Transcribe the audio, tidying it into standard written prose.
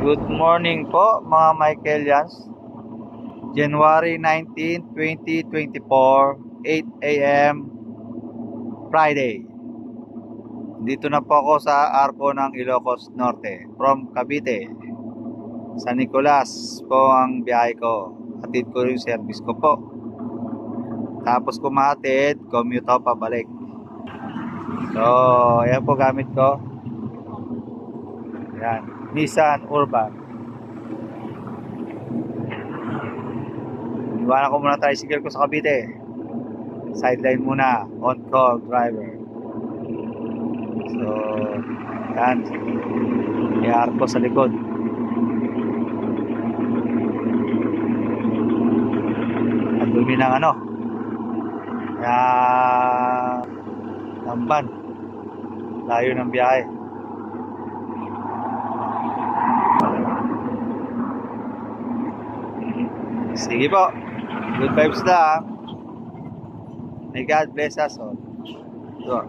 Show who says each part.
Speaker 1: Good morning po mga Michaelians. January 19, 2024, 8 a.m. Friday. Dito na po ako sa Arco ng Ilocos Norte from Cavite. San Nicolas po ang biyahe ko. Hatid ko yung service ko po. Tapos kumatid, commute ako pabalik. So, ayan po gamit ko. Ayan, Nissan Urban. Iwanan ko muna tricycle ko sa Cavite. Sideline muna, on-call driver. So, yan. May arko sa likod. At dumi ng ano. Kaya, tamban. Layo ng biyahe. Sige po. Good vibes lang. May God bless us all. Sure.